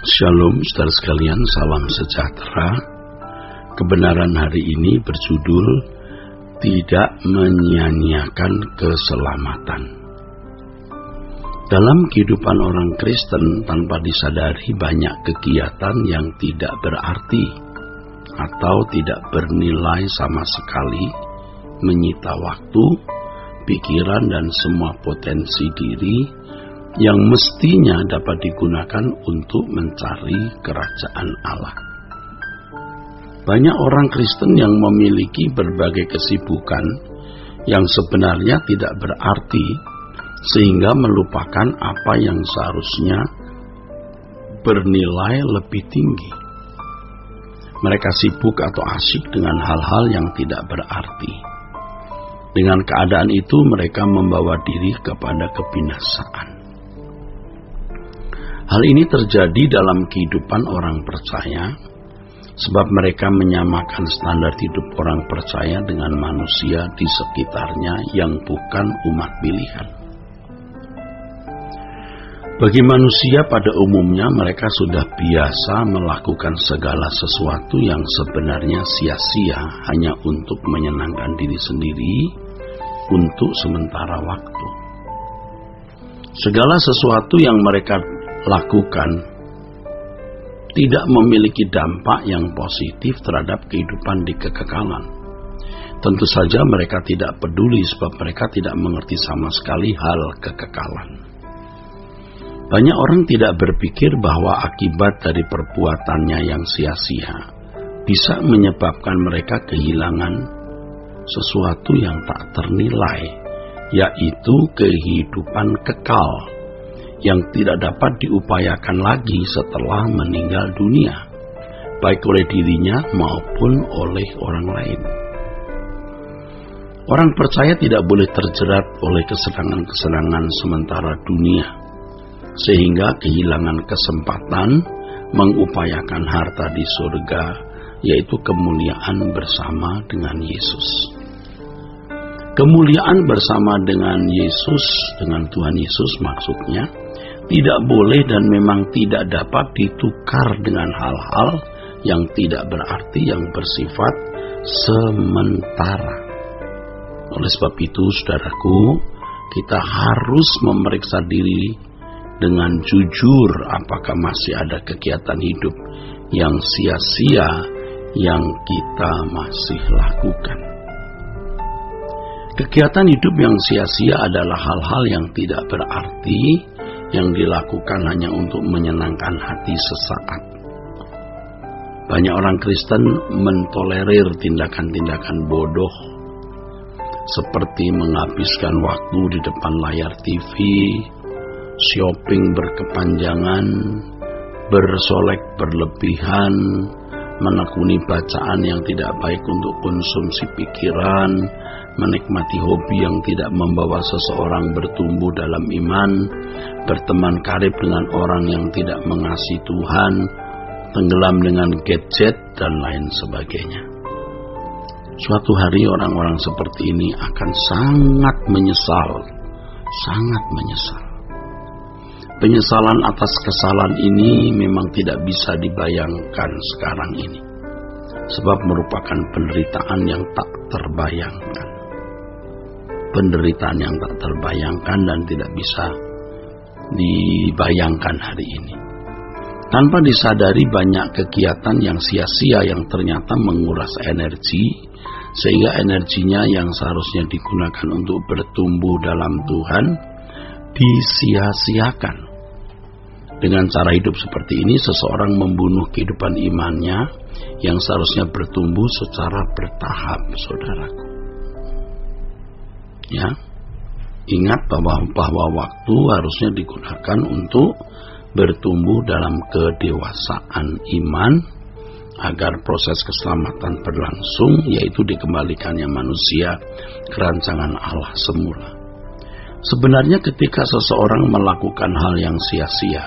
Shalom saudara sekalian, salam sejahtera. Kebenaran hari ini berjudul Tidak Menyia-nyiakan Keselamatan. Dalam kehidupan orang Kristen, tanpa disadari banyak kegiatan yang tidak berarti atau tidak bernilai sama sekali, menyita waktu, pikiran dan semua potensi diri yang mestinya dapat digunakan untuk mencari kerajaan Allah. Banyak orang Kristen yang memiliki berbagai kesibukan yang sebenarnya tidak berarti, sehingga melupakan apa yang seharusnya bernilai lebih tinggi. Mereka sibuk atau asyik dengan hal-hal yang tidak berarti. Dengan keadaan itu mereka membawa diri kepada kebinasaan. Hal ini terjadi dalam kehidupan orang percaya, sebab mereka menyamakan standar hidup orang percaya dengan manusia di sekitarnya yang bukan umat pilihan. Bagi manusia pada umumnya, mereka sudah biasa melakukan segala sesuatu yang sebenarnya sia-sia hanya untuk menyenangkan diri sendiri untuk sementara waktu. Segala sesuatu yang mereka lakukan tidak memiliki dampak yang positif terhadap kehidupan di kekekalan. Tentu saja mereka tidak peduli sebab mereka tidak mengerti sama sekali hal kekekalan. Banyak orang tidak berpikir bahwa akibat dari perbuatannya yang sia-sia bisa menyebabkan mereka kehilangan sesuatu yang tak ternilai, yaitu kehidupan kekal yang tidak dapat diupayakan lagi setelah meninggal dunia, baik oleh dirinya maupun oleh orang lain. Orang percaya tidak boleh terjerat oleh kesenangan-kesenangan sementara dunia, sehingga kehilangan kesempatan mengupayakan harta di surga, yaitu kemuliaan bersama dengan Yesus. Kemuliaan bersama dengan Yesus, dengan Tuhan Yesus maksudnya, tidak boleh dan memang tidak dapat ditukar dengan hal-hal yang tidak berarti, yang bersifat sementara. Oleh sebab itu, saudaraku, kita harus memeriksa diri dengan jujur apakah masih ada kegiatan hidup yang sia-sia yang kita masih lakukan. Kegiatan hidup yang sia-sia adalah hal-hal yang tidak berarti, yang dilakukan hanya untuk menyenangkan hati sesaat. Banyak orang Kristen mentolerir tindakan-tindakan bodoh, seperti menghabiskan waktu di depan layar TV, shopping berkepanjangan, bersolek berlebihan, menekuni bacaan yang tidak baik untuk konsumsi pikiran, menikmati hobi yang tidak membawa seseorang bertumbuh dalam iman, berteman karib dengan orang yang tidak mengasihi Tuhan, tenggelam dengan gadget, dan lain sebagainya. Suatu hari orang-orang seperti ini akan sangat menyesal, sangat menyesal. Penyesalan atas kesalahan ini memang tidak bisa dibayangkan sekarang ini, sebab merupakan penderitaan yang tak terbayangkan. Penderitaan yang tak terbayangkan dan tidak bisa dibayangkan hari ini. Tanpa disadari banyak kegiatan yang sia-sia yang ternyata menguras energi, sehingga energinya yang seharusnya digunakan untuk bertumbuh dalam Tuhan disia-siakan. Dengan cara hidup seperti ini, seseorang membunuh kehidupan imannya yang seharusnya bertumbuh secara bertahap, saudaraku. Ya, ingat bahwa waktu harusnya digunakan untuk bertumbuh dalam kedewasaan iman, agar proses keselamatan berlangsung, yaitu dikembalikannya manusia ke rancangan Allah semula. Sebenarnya ketika seseorang melakukan hal yang sia-sia,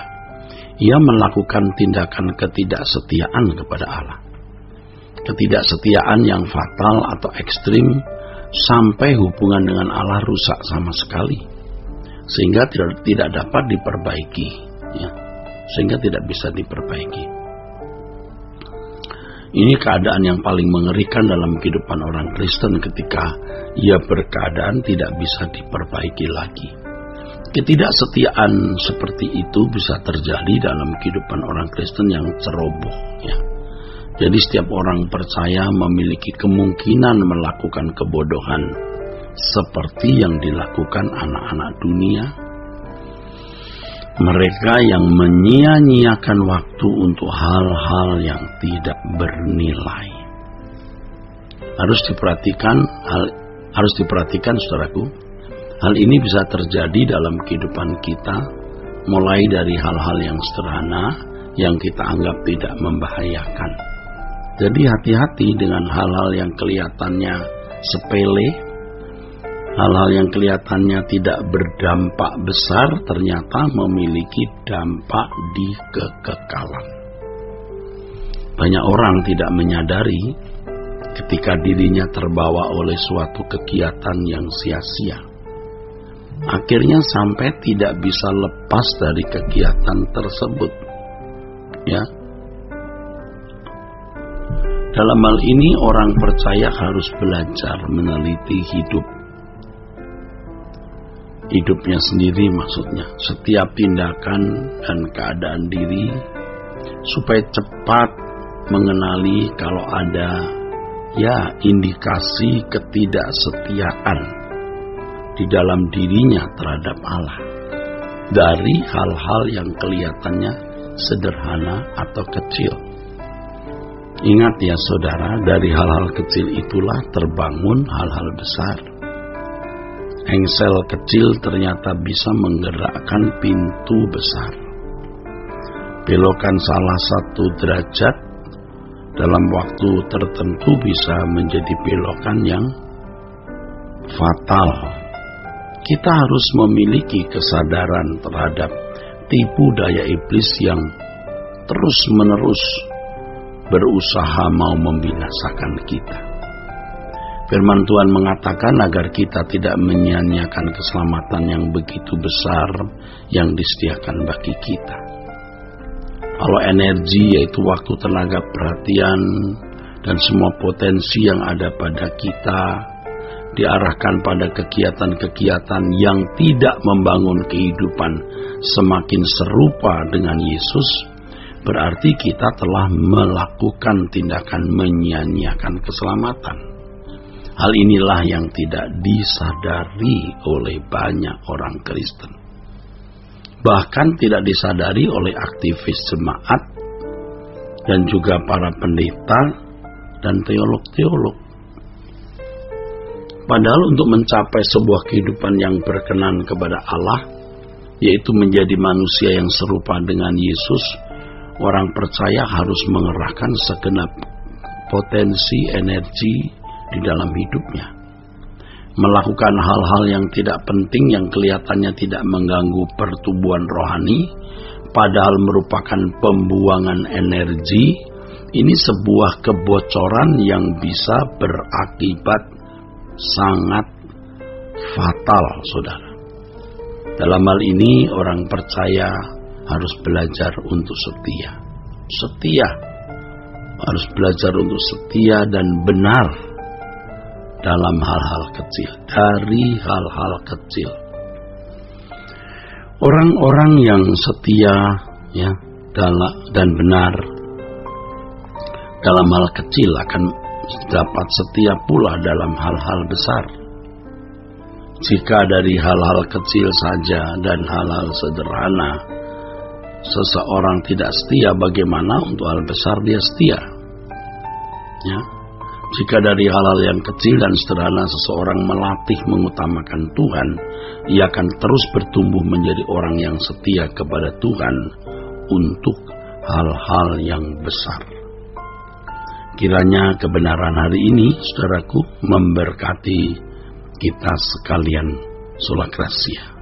ia melakukan tindakan ketidaksetiaan kepada Allah. Ketidaksetiaan yang fatal atau ekstrim, sampai hubungan dengan Allah rusak sama sekali, sehingga tidak dapat diperbaiki, ya. sehingga tidak bisa diperbaiki. Ini keadaan yang paling mengerikan dalam kehidupan orang Kristen ketika ia berkeadaan tidak bisa diperbaiki lagi. Ketidaksetiaan seperti itu bisa terjadi dalam kehidupan orang Kristen yang ceroboh, ya. Jadi setiap orang percaya memiliki kemungkinan melakukan kebodohan seperti yang dilakukan anak-anak dunia. Mereka yang menyia-nyiakan waktu untuk hal-hal yang tidak bernilai. Harus diperhatikan saudaraku. Hal ini bisa terjadi dalam kehidupan kita, mulai dari hal-hal yang sederhana yang kita anggap tidak membahayakan. Jadi hati-hati dengan hal-hal yang kelihatannya sepele, hal-hal yang kelihatannya tidak berdampak besar ternyata memiliki dampak di kekekalan. Banyak orang tidak menyadari ketika dirinya terbawa oleh suatu kegiatan yang sia-sia. Akhirnya sampai tidak bisa lepas dari kegiatan tersebut. Ya. Dalam hal ini orang percaya harus belajar meneliti hidupnya sendiri, maksudnya setiap tindakan dan keadaan diri, supaya cepat mengenali kalau ada indikasi ketidaksetiaan di dalam dirinya terhadap Allah dari hal-hal yang kelihatannya sederhana atau kecil. Ingat ya saudara, dari hal-hal kecil itulah terbangun hal-hal besar. Engsel kecil ternyata bisa menggerakkan pintu besar. Belokan salah satu derajat dalam waktu tertentu bisa menjadi belokan yang fatal. Kita harus memiliki kesadaran terhadap tipu daya iblis yang terus-menerus berusaha mau membinasakan kita. Firman Tuhan mengatakan agar kita tidak menyia-nyiakan keselamatan yang begitu besar yang disediakan bagi kita. Kalau energi, yaitu waktu, tenaga, perhatian, dan semua potensi yang ada pada kita diarahkan pada kegiatan-kegiatan yang tidak membangun kehidupan semakin serupa dengan Yesus, berarti kita telah melakukan tindakan menyia-nyiakan keselamatan. Hal inilah yang tidak disadari oleh banyak orang Kristen. Bahkan tidak disadari oleh aktivis jemaat dan juga para pendeta dan teolog-teolog. Padahal untuk mencapai sebuah kehidupan yang berkenan kepada Allah, yaitu menjadi manusia yang serupa dengan Yesus, orang percaya harus mengerahkan segenap potensi energi di dalam hidupnya. Melakukan hal-hal yang tidak penting yang kelihatannya tidak mengganggu pertumbuhan rohani, padahal merupakan pembuangan energi, ini sebuah kebocoran yang bisa berakibat sangat fatal, saudara. Dalam hal ini orang percaya harus belajar untuk setia. Harus belajar untuk setia dan benar dalam hal-hal kecil, dari hal-hal kecil. Orang-orang yang setia dan benar dalam hal kecil akan dapat setia pula dalam hal-hal besar. Jika dari hal-hal kecil saja dan hal-hal sederhana seseorang tidak setia, bagaimana untuk hal besar dia setia? Ya. Jika dari hal-hal yang kecil dan sederhana seseorang melatih mengutamakan Tuhan, ia akan terus bertumbuh menjadi orang yang setia kepada Tuhan untuk hal-hal yang besar. Kiranya kebenaran hari ini, saudaraku, memberkati kita sekalian. Sola Gracia.